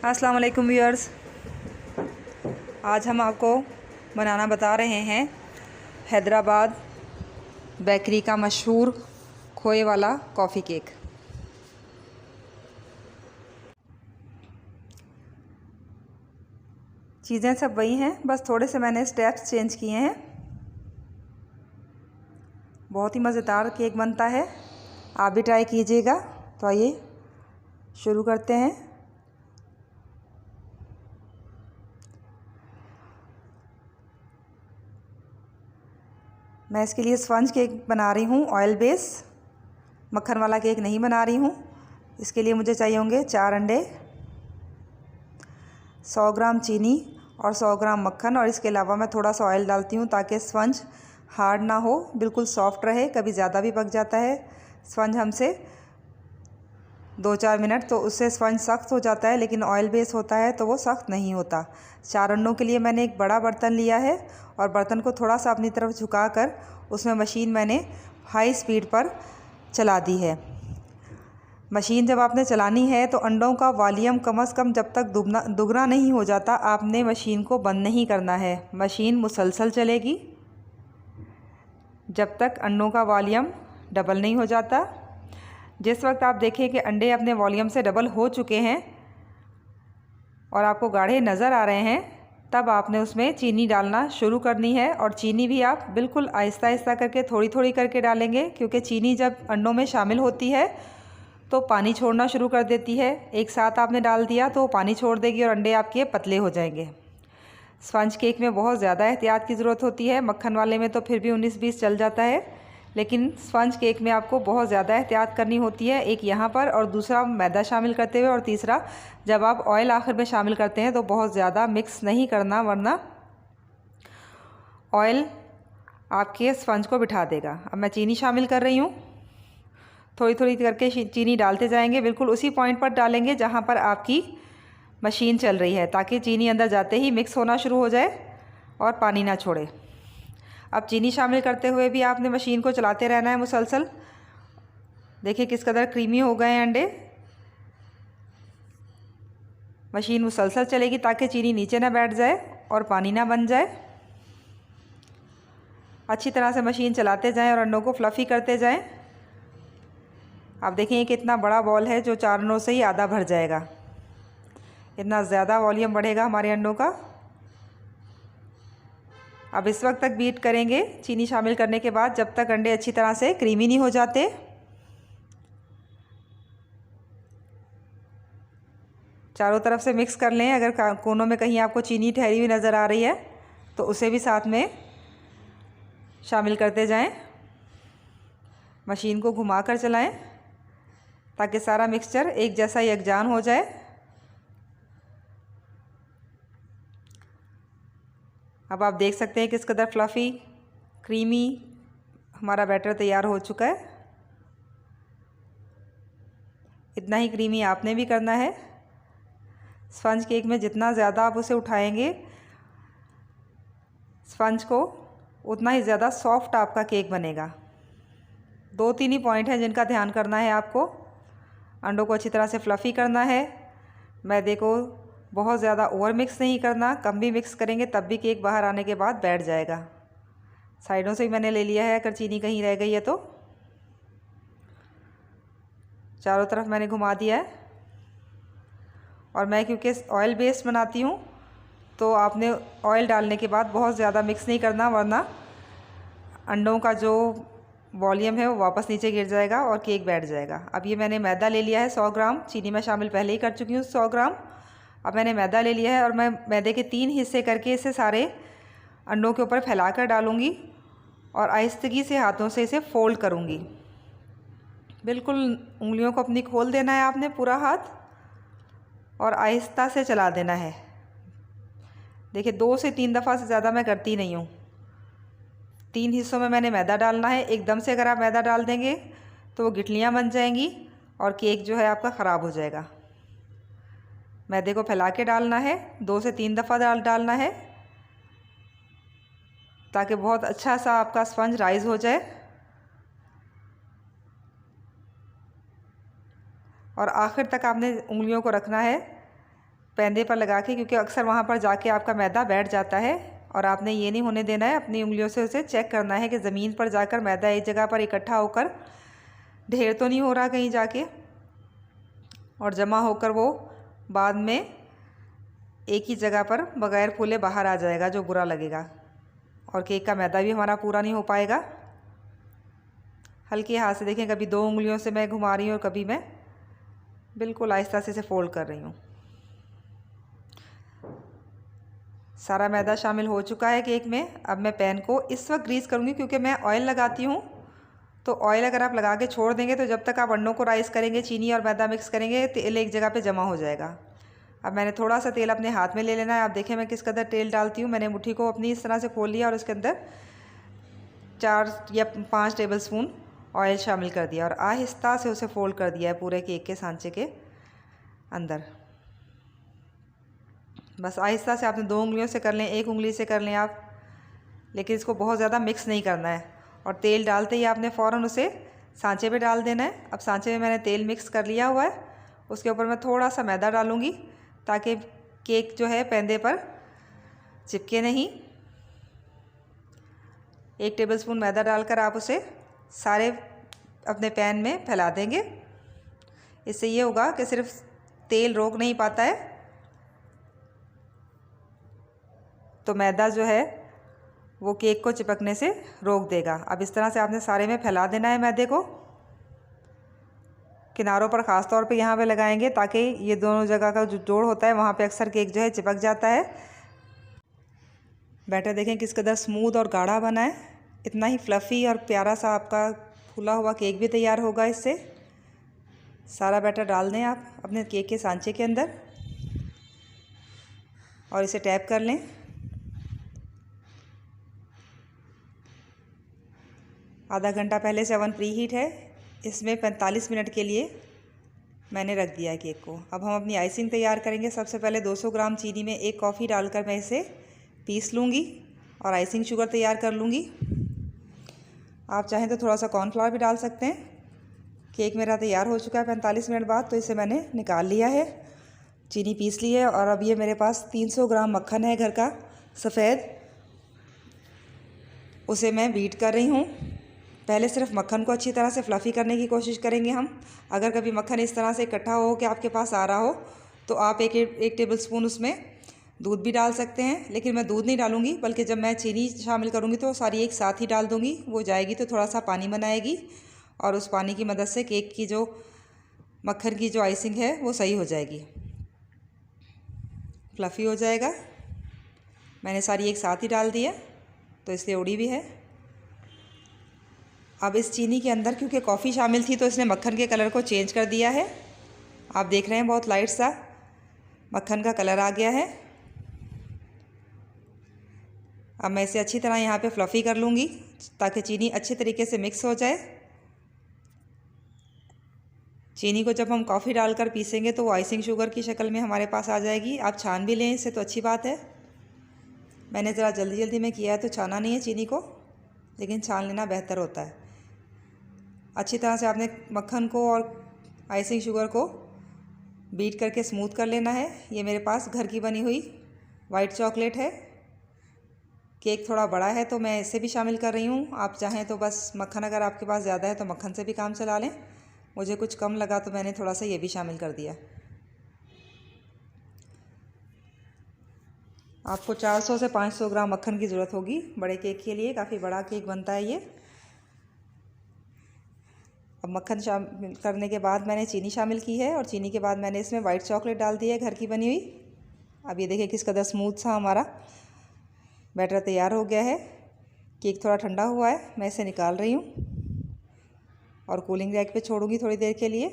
अस्सलाम वालेकुम व्यूअर्स। आज हम आपको बनाना बता रहे हैं हैदराबाद बेकरी का मशहूर खोए वाला कॉफ़ी केक। चीज़ें सब वही हैं, बस थोड़े से मैंने स्टेप्स चेंज किए हैं। बहुत ही मज़ेदार केक बनता है, आप भी ट्राई कीजिएगा। तो आइए शुरू करते हैं। मैं इसके लिए स्पंज केक बना रही हूँ, ऑयल बेस, मक्खन वाला केक नहीं बना रही हूँ। इसके लिए मुझे चाहिए होंगे 4 अंडे, 100 ग्राम चीनी और 100 ग्राम मक्खन। और इसके अलावा मैं थोड़ा सा ऑयल डालती हूँ ताकि स्पंज हार्ड ना हो, बिल्कुल सॉफ्ट रहे। कभी ज़्यादा भी पक जाता है स्पंज हमसे 2-4 मिनट, तो उससे स्पंज सख्त हो जाता है, लेकिन ऑयल बेस होता है तो वो सख्त नहीं होता। 4 अंडों के लिए मैंने एक बड़ा बर्तन लिया है और बर्तन को थोड़ा सा अपनी तरफ झुकाकर उसमें मशीन मैंने हाई स्पीड पर चला दी है। मशीन जब आपने चलानी है तो अंडों का वॉल्यूम कम से कम जब तक दुगना नहीं हो जाता आपने मशीन को बंद नहीं करना है। मशीन मुसलसल चलेगी जब तक अंडों का वॉल्यूम डबल नहीं हो जाता। जिस वक्त आप देखें कि अंडे अपने वॉल्यूम से डबल हो चुके हैं और आपको गाढ़े नज़र आ रहे हैं, तब आपने उसमें चीनी डालना शुरू करनी है। और चीनी भी आप बिल्कुल आहिस्ता आहिस्ता करके थोड़ी थोड़ी करके डालेंगे, क्योंकि चीनी जब अंडों में शामिल होती है तो पानी छोड़ना शुरू कर देती है। एक साथ आपने डाल दिया तो पानी छोड़ देगी और अंडे आपके पतले हो जाएंगे। स्पंज केक में बहुत ज़्यादा एहतियात की ज़रूरत होती है, मक्खन वाले में तो फिर भी 19-20 चल जाता है, लेकिन स्पंज केक में आपको बहुत ज़्यादा एहतियात करनी होती है। एक यहाँ पर, और दूसरा मैदा शामिल करते हुए, और तीसरा जब आप ऑयल आखिर में शामिल करते हैं तो बहुत ज़्यादा मिक्स नहीं करना, वरना ऑयल आपके स्पंज को बिठा देगा। अब मैं चीनी शामिल कर रही हूँ, थोड़ी थोड़ी करके चीनी डालते जाएंगे। बिल्कुल उसी पॉइंट पर डालेंगे जहाँ पर आपकी मशीन चल रही है, ताकि चीनी अंदर जाते ही मिक्स होना शुरू हो जाए और पानी ना छोड़े। अब चीनी शामिल करते हुए भी आपने मशीन को चलाते रहना है मुसलसल। देखिए किस कदर क्रीमी हो गए हैं अंडे। मशीन मुसलसल चलेगी ताकि चीनी नीचे ना बैठ जाए और पानी ना बन जाए। अच्छी तरह से मशीन चलाते जाएं और अंडों को फ्लफ़ी करते जाएं। आप देखें कितना बड़ा बॉल है जो 4 अंडों से ही आधा भर जाएगा। इतना ज़्यादा वॉल्यूम बढ़ेगा हमारे अंडों का। अब इस वक्त तक बीट करेंगे चीनी शामिल करने के बाद, जब तक अंडे अच्छी तरह से क्रीमी नहीं हो जाते। चारों तरफ से मिक्स कर लें। अगर कोनों में कहीं आपको चीनी ठहरी हुई नज़र आ रही है तो उसे भी साथ में शामिल करते जाएं। मशीन को घुमाकर चलाएं ताकि सारा मिक्सचर एक जैसा यकजान हो जाए। अब आप देख सकते हैं किस कदर फ्लफ़ी क्रीमी हमारा बैटर तैयार हो चुका है। इतना ही क्रीमी आपने भी करना है। स्पंज केक में जितना ज़्यादा आप उसे उठाएंगे स्पंज को, उतना ही ज़्यादा सॉफ्ट आपका केक बनेगा। 2-3 ही पॉइंट हैं जिनका ध्यान करना है आपको। अंडों को अच्छी तरह से फ्लफ़ी करना है, मैदे को बहुत ज़्यादा ओवर मिक्स नहीं करना, कम भी मिक्स करेंगे तब भी केक बाहर आने के बाद बैठ जाएगा। साइडों से ही मैंने ले लिया है, अगर चीनी कहीं रह गई है तो। चारों तरफ मैंने घुमा दिया है। और मैं क्योंकि ऑयल बेस्ड बनाती हूँ तो आपने ऑयल डालने के बाद बहुत ज़्यादा मिक्स नहीं करना, वरना अंडों का जो वॉल्यूम है वो वापस नीचे गिर जाएगा और केक बैठ जाएगा। अब ये मैंने मैदा ले लिया है 100 ग्राम, चीनी मैं शामिल पहले ही कर चुकी हूँ 100 ग्राम। अब मैंने मैदा ले लिया है और मैं मैदे के 3 हिस्से करके इसे सारे अंडों के ऊपर फैलाकर डालूँगी और आहिस्तगी से हाथों से इसे फोल्ड करूँगी। बिल्कुल उंगलियों को अपनी खोल देना है आपने पूरा हाथ, और आहिस्ता से चला देना है। देखिए 2 से 3 दफ़ा से ज़्यादा मैं करती नहीं हूँ। 3 हिस्सों में मैंने मैदा डालना है। एकदम से अगर आप मैदा डाल देंगे तो वो गिठलियाँ बन जाएंगी और केक जो है आपका ख़राब हो जाएगा। मैदे को फैला के डालना है, 2 से 3 दफ़ा डालना है, ताकि बहुत अच्छा सा आपका स्पंज राइज़ हो जाए। और आखिर तक आपने उंगलियों को रखना है पैंदे पर लगा के, क्योंकि अक्सर वहाँ पर जाके आपका मैदा बैठ जाता है और आपने ये नहीं होने देना है। अपनी उंगलियों से उसे चेक करना है कि ज़मीन पर जाकर मैदा एक जगह पर इकट्ठा होकर ढेर तो नहीं हो रहा कहीं जाके, और जमा होकर वो बाद में एक ही जगह पर बगैर फूले बाहर आ जाएगा, जो बुरा लगेगा, और केक का मैदा भी हमारा पूरा नहीं हो पाएगा। हल्के हाथ से देखें, कभी 2 उंगलियों से मैं घुमा रही हूँ और कभी मैं बिल्कुल आहिस्ता से इसे फोल्ड कर रही हूँ। सारा मैदा शामिल हो चुका है केक में। अब मैं पैन को इस वक्त ग्रीस करूँगी, क्योंकि मैं ऑयल लगाती हूँ। तो ऑयल अगर आप लगा के छोड़ देंगे तो जब तक आप अंडों को राइस करेंगे, चीनी और मैदा मिक्स करेंगे, तेल एक जगह पे जमा हो जाएगा। अब मैंने थोड़ा सा तेल अपने हाथ में ले लेना है। आप देखें मैं किस कदर तेल डालती हूँ। मैंने मुट्ठी को अपनी इस तरह से खोल लिया और उसके अंदर 4 या 5 टेबल स्पून ऑयल शामिल कर दिया और आहिस्ता से उसे फोल्ड कर दिया है पूरे केक के सांचे के अंदर। बस आहिस्ता से आपने 2 उंगलियों से कर लें, 1 उंगली से कर लें आप, लेकिन इसको बहुत ज़्यादा मिक्स नहीं करना है। और तेल डालते ही आपने फ़ौरन उसे सांचे पे डाल देना है। अब सांचे में मैंने तेल मिक्स कर लिया हुआ है, उसके ऊपर मैं थोड़ा सा मैदा डालूँगी ताकि केक जो है पैंदे पर चिपके नहीं। 1 टेबलस्पून मैदा डालकर आप उसे सारे अपने पैन में फैला देंगे। इससे ये होगा कि सिर्फ तेल रोक नहीं पाता है, तो मैदा जो है वो केक को चिपकने से रोक देगा। अब इस तरह से आपने सारे में फैला देना है मैदे को। किनारों पर ख़ास तौर पे यहाँ पे लगाएंगे ताकि ये दोनों जगह का जो जोड़ होता है वहाँ पे अक्सर केक जो है चिपक जाता है। बैटर देखें किस कदर स्मूथ और गाढ़ा बना है। इतना ही फ्लफ़ी और प्यारा सा आपका फूला हुआ केक भी तैयार होगा इससे। सारा बैटर डाल दें आप अपने केक के सांचे के अंदर और इसे टैप कर लें। आधा घंटा पहले से ओवन प्री हीट है, इसमें 45 मिनट के लिए मैंने रख दिया है केक को। अब हम अपनी आइसिंग तैयार करेंगे। सबसे पहले 200 ग्राम चीनी में 1 कॉफ़ी डालकर मैं इसे पीस लूँगी और आइसिंग शुगर तैयार कर लूँगी। आप चाहें तो थोड़ा सा कॉर्नफ्लावर भी डाल सकते हैं। केक मेरा तैयार हो चुका है 45 मिनट बाद, तो इसे मैंने निकाल लिया है। चीनी पीस ली है और अब ये मेरे पास 300 ग्राम मक्खन है घर का सफ़ेद, उसे मैं बीट कर रही हूँ। पहले सिर्फ मक्खन को अच्छी तरह से फ्लफ़ी करने की कोशिश करेंगे हम। अगर कभी मक्खन इस तरह से इकट्ठा हो कि आपके पास आ रहा हो तो आप एक टेबल स्पून उसमें दूध भी डाल सकते हैं, लेकिन मैं दूध नहीं डालूँगी, बल्कि जब मैं चीनी शामिल करूँगी तो सारी एक साथ ही डाल दूँगी। वो जाएगी तो थोड़ा सा पानी बनाएगी और उस पानी की मदद से केक की जो मक्खन की जो आइसिंग है वो सही हो जाएगी, फ्लफ़ी हो जाएगा। मैंने सारी एक साथ ही डाल दी है तो इसलिए उड़ी भी है। अब इस चीनी के अंदर क्योंकि कॉफ़ी शामिल थी तो इसने मक्खन के कलर को चेंज कर दिया है। आप देख रहे हैं बहुत लाइट सा मक्खन का कलर आ गया है। अब मैं इसे अच्छी तरह यहाँ पे फ्लफ़ी कर लूँगी ताकि चीनी अच्छे तरीके से मिक्स हो जाए। चीनी को जब हम कॉफ़ी डालकर पीसेंगे तो वो आइसिंग शुगर की शक्ल में हमारे पास आ जाएगी। आप छान भी लें इससे तो अच्छी बात है। मैंने ज़रा जल्दी जल्दी में किया है तो छाना नहीं है चीनी को, लेकिन छान लेना बेहतर होता है। अच्छी तरह से आपने मक्खन को और आइसिंग शुगर को बीट करके स्मूथ कर लेना है। ये मेरे पास घर की बनी हुई वाइट चॉकलेट है। केक थोड़ा बड़ा है तो मैं इसे भी शामिल कर रही हूँ। आप चाहें तो बस मक्खन अगर आपके पास ज़्यादा है तो मक्खन से भी काम चला लें। मुझे कुछ कम लगा तो मैंने थोड़ा सा ये भी शामिल कर दिया। आपको 400 से 500 ग्राम मक्खन की ज़रूरत होगी बड़े केक के लिए। काफ़ी बड़ा केक बनता है ये। अब मक्खन शामिल करने के बाद मैंने चीनी शामिल की है और चीनी के बाद मैंने इसमें वाइट चॉकलेट डाल दी है घर की बनी हुई। अब ये देखिए किस कदर स्मूथ सा हमारा बैटर तैयार हो गया है। केक थोड़ा ठंडा हुआ है, मैं इसे निकाल रही हूँ और कूलिंग रैक पे छोड़ूंगी थोड़ी देर के लिए।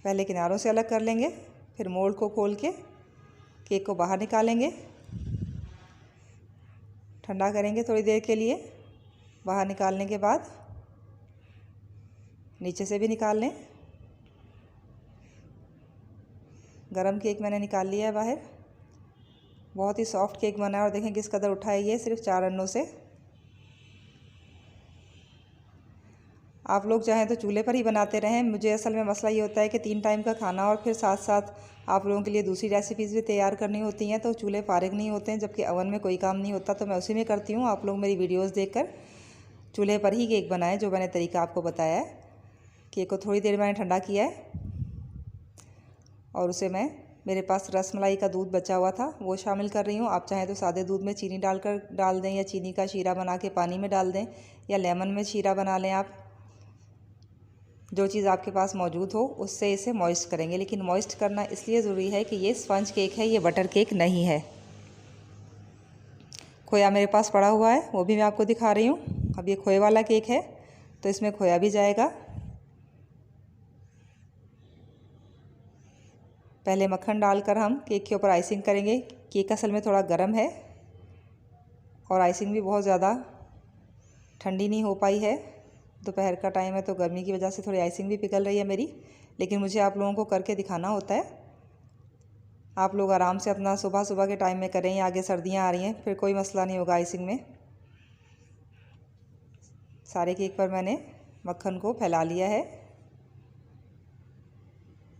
पहले किनारों से अलग कर लेंगे, फिर मोल्ड को खोल के केक को बाहर निकालेंगे, ठंडा करेंगे थोड़ी देर के लिए। बाहर निकालने के बाद नीचे से भी निकाल लें। गरम केक मैंने निकाल लिया है बाहर। बहुत ही सॉफ्ट केक बना है और देखें किस कदर उठा है ये सिर्फ 4 अंडों से। आप लोग चाहें तो चूल्हे पर ही बनाते रहें। मुझे असल में मसला ये होता है कि 3 टाइम का खाना और फिर साथ साथ आप लोगों के लिए दूसरी रेसिपीज़ भी तैयार करनी होती हैं, तो चूल्हे फारिग नहीं होते हैं, जबकि ओवन में कोई काम नहीं होता, तो मैं उसी में करती हूँ। आप लोग मेरी वीडियोज़ देखकर चूल्हे पर ही केक बनाएं, जो मैंने तरीका आपको बताया है। केक को थोड़ी देर मैंने ठंडा किया है और उसे मैं, मेरे पास रसमलाई का दूध बचा हुआ था वो शामिल कर रही हूँ। आप चाहें तो सादे दूध में चीनी डाल दें, या चीनी का शीरा बना के पानी में डाल दें, या लेमन में शीरा बना लें। आप जो चीज़ आपके पास मौजूद हो उससे इसे मॉइस्ट करेंगे, लेकिन मॉइस्ट करना इसलिए ज़रूरी है कि ये स्पंज केक है, ये बटर केक नहीं है। खोया मेरे पास पड़ा हुआ है, वो भी मैं आपको दिखा रही हूँ। अब ये खोए वाला केक है तो इसमें खोया भी जाएगा। पहले मक्खन डालकर हम केक के ऊपर आइसिंग करेंगे। केक असल में थोड़ा गर्म है और आइसिंग भी बहुत ज़्यादा ठंडी नहीं हो पाई है। दोपहर का टाइम है तो गर्मी की वजह से थोड़ी आइसिंग भी पिघल रही है मेरी, लेकिन मुझे आप लोगों को करके दिखाना होता है। आप लोग आराम से अपना सुबह सुबह के टाइम में करें, आगे सर्दियाँ आ रही हैं, फिर कोई मसला नहीं होगा आइसिंग में। सारे केक पर मैंने मक्खन को फैला लिया है।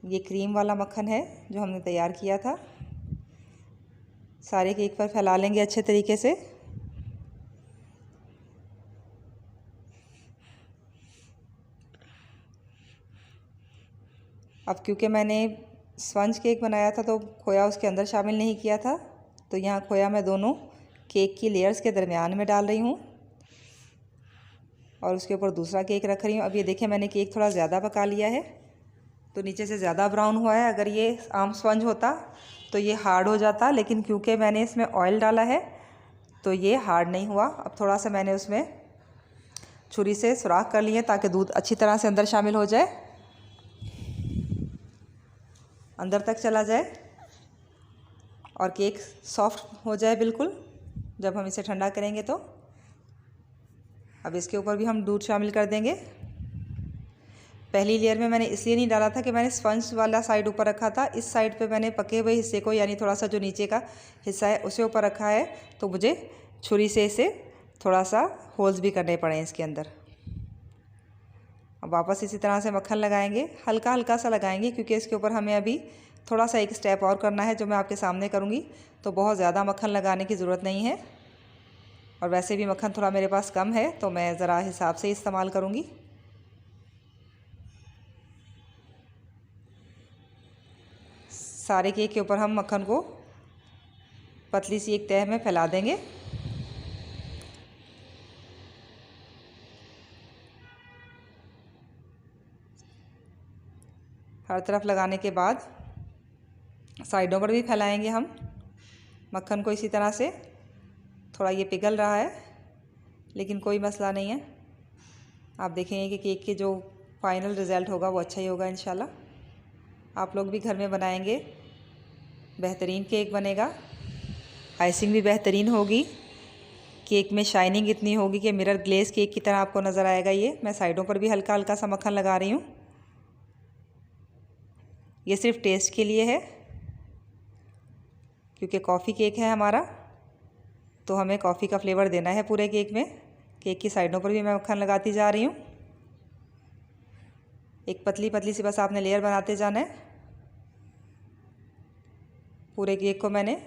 ये क्रीम वाला मक्खन है जो हमने तैयार किया था। सारे केक पर फैला लेंगे अच्छे तरीके से। अब क्योंकि मैंने स्पंज केक बनाया था तो खोया उसके अंदर शामिल नहीं किया था, तो यहाँ खोया मैं दोनों केक की लेयर्स के दरमियान में डाल रही हूँ और उसके ऊपर दूसरा केक रख रही हूँ। अब ये देखिए, मैंने केक थोड़ा ज़्यादा पका लिया है तो नीचे से ज़्यादा ब्राउन हुआ है। अगर ये आम स्पंज होता तो ये हार्ड हो जाता, लेकिन क्योंकि मैंने इसमें ऑयल डाला है तो ये हार्ड नहीं हुआ। अब थोड़ा सा मैंने उसमें छुरी से सुराख कर लिए ताकि दूध अच्छी तरह से अंदर शामिल हो जाए, अंदर तक चला जाए और केक सॉफ्ट हो जाए बिल्कुल जब हम इसे ठंडा करेंगे तो। अब इसके ऊपर भी हम दूध शामिल कर देंगे। पहली लेयर में मैंने इसलिए नहीं डाला था कि मैंने स्पंज वाला साइड ऊपर रखा था, इस साइड पे मैंने पके हुए हिस्से को, यानी थोड़ा सा जो नीचे का हिस्सा है उसे ऊपर रखा है, तो मुझे छुरी से इसे थोड़ा सा होल्स भी करने पड़े इसके अंदर। अब वापस इसी तरह से मक्खन लगाएंगे, हल्का हल्का सा लगाएंगे क्योंकि इसके ऊपर हमें अभी थोड़ा सा एक स्टेप और करना है जो मैं आपके सामने करूँगी, तो बहुत ज़्यादा मक्खन लगाने की ज़रूरत नहीं है। और वैसे भी मक्खन थोड़ा मेरे पास कम है तो मैं ज़रा हिसाब से इस्तेमाल करूँगी। सारे केक के ऊपर हम मक्खन को पतली सी एक तह में फैला देंगे। हर तरफ लगाने के बाद साइडों पर भी फैलाएंगे हम मक्खन को इसी तरह से। थोड़ा ये पिघल रहा है लेकिन कोई मसला नहीं है। आप देखेंगे कि केक के जो फाइनल रिज़ल्ट होगा वो अच्छा ही होगा इंशाल्लाह। आप लोग भी घर में बनाएंगे, बेहतरीन केक बनेगा, आइसिंग भी बेहतरीन होगी, केक में शाइनिंग इतनी होगी कि मिरर ग्लेस केक की तरह आपको नज़र आएगा। ये मैं साइडों पर भी हल्का हल्का सा मक्खन लगा रही हूँ। ये सिर्फ टेस्ट के लिए है क्योंकि कॉफ़ी केक है हमारा, तो हमें कॉफ़ी का फ्लेवर देना है पूरे केक में। केक की साइडों पर भी मैं मक्खन लगाती जा रही हूँ। एक पतली पतली सी बस आपने लेयर बनाते जाना है। पूरे केक को मैंने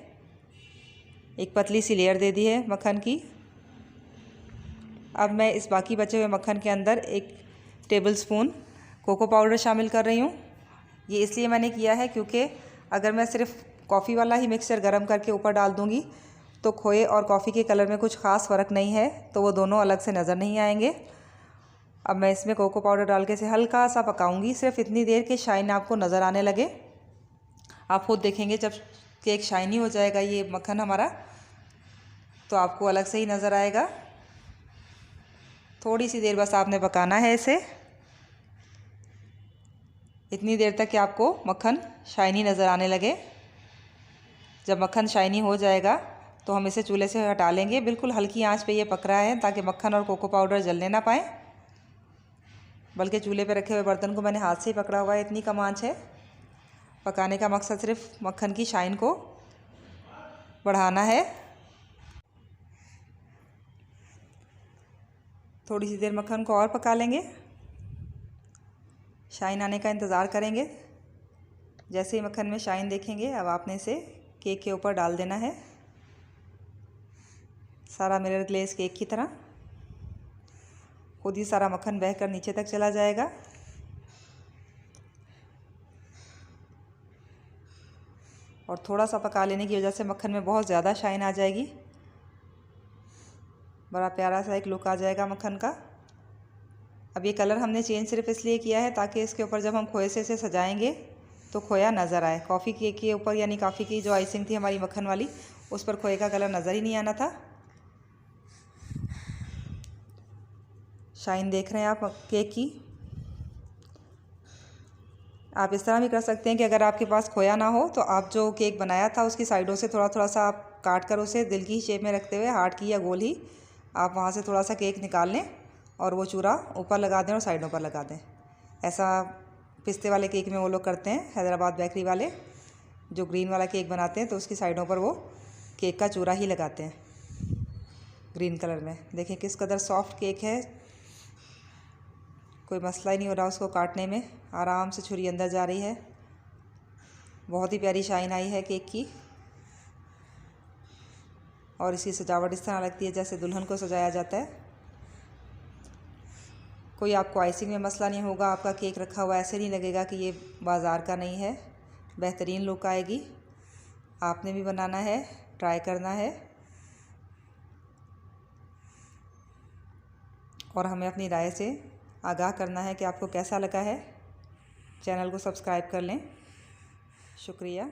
एक पतली सी लेयर दे दी है मक्खन की। अब मैं इस बाकी बचे हुए मक्खन के अंदर 1 टेबलस्पून कोको पाउडर शामिल कर रही हूँ। ये इसलिए मैंने किया है क्योंकि अगर मैं सिर्फ कॉफ़ी वाला ही मिक्सचर गर्म करके ऊपर डाल दूँगी तो खोए और कॉफ़ी के कलर में कुछ ख़ास फ़र्क नहीं है, तो वो दोनों अलग से नज़र नहीं आएंगे। अब मैं इसमें कोको पाउडर डाल के इसे हल्का सा पकाऊंगी, सिर्फ इतनी देर कि शाइन आपको नज़र आने लगे। आप खुद देखेंगे जब केक शाइनी हो जाएगा ये मक्खन हमारा, तो आपको अलग से ही नज़र आएगा। थोड़ी सी देर बस आपने पकाना है इसे, इतनी देर तक कि आपको मक्खन शाइनी नज़र आने लगे। जब मक्खन शाइनी हो जाएगा तो हम इसे चूल्हे से हटा लेंगे। बिल्कुल हल्की आंच पे ये पक रहा है ताकि मक्खन और कोको पाउडर जलने ना पाए, बल्कि चूल्हे पे रखे हुए बर्तन को मैंने हाथ से ही पकड़ा हुआ है, इतनी कम आंच है। पकाने का मकसद सिर्फ मक्खन की शाइन को बढ़ाना है। थोड़ी सी देर मक्खन को और पका लेंगे। शाइन आने का इंतज़ार करेंगे। जैसे ही मक्खन में शाइन देखेंगे, अब आपने इसे केक के ऊपर डाल देना है, सारा मिरर ग्लेज केक की तरह। खुद ही सारा मक्खन बहकर नीचे तक चला जाएगा। और थोड़ा सा पका लेने की वजह से मक्खन में बहुत ज़्यादा शाइन आ जाएगी। बड़ा प्यारा सा एक लुक आ जाएगा मक्खन का। अब ये कलर हमने चेंज सिर्फ इसलिए किया है ताकि इसके ऊपर जब हम खोए से इसे सजाएंगे तो खोया नज़र आए। कॉफ़ी केक के ऊपर यानी कॉफ़ी की जो आइसिंग थी हमारी मक्खन वाली, उस पर खोए का कलर नज़र ही नहीं आना था। शाइन देख रहे हैं आप केक की। आप इस तरह भी कर सकते हैं कि अगर आपके पास खोया ना हो तो आप जो केक बनाया था उसकी साइडों से थोड़ा थोड़ा सा आप काट कर उसे दिल की शेप में रखते हुए, हार्ट की या गोल ही, आप वहाँ से थोड़ा सा केक निकाल लें और वो चूरा ऊपर लगा दें और साइडों पर लगा दें। ऐसा पिस्ते वाले केक में वो लोग करते हैं, हैदराबाद बेकरी वाले जो ग्रीन वाला केक बनाते हैं, तो उसकी साइडों पर वो केक का चूरा ही लगाते हैं ग्रीन कलर में। देखें किस कदर सॉफ्ट केक है, कोई मसला ही नहीं हो रहा उसको काटने में, आराम से छुरी अंदर जा रही है। बहुत ही प्यारी शाइन आई है केक की। और इसकी सजावट इस तरह लगती है जैसे दुल्हन को सजाया जाता है। कोई आपको आइसिंग में मसला नहीं होगा, आपका केक रखा हुआ ऐसे नहीं लगेगा कि ये बाज़ार का नहीं है। बेहतरीन लुक आएगी। आपने भी बनाना है, ट्राई करना है और हमें अपनी राय से आगाह करना है कि आपको कैसा लगा है। चैनल को सब्सक्राइब कर लें। शुक्रिया।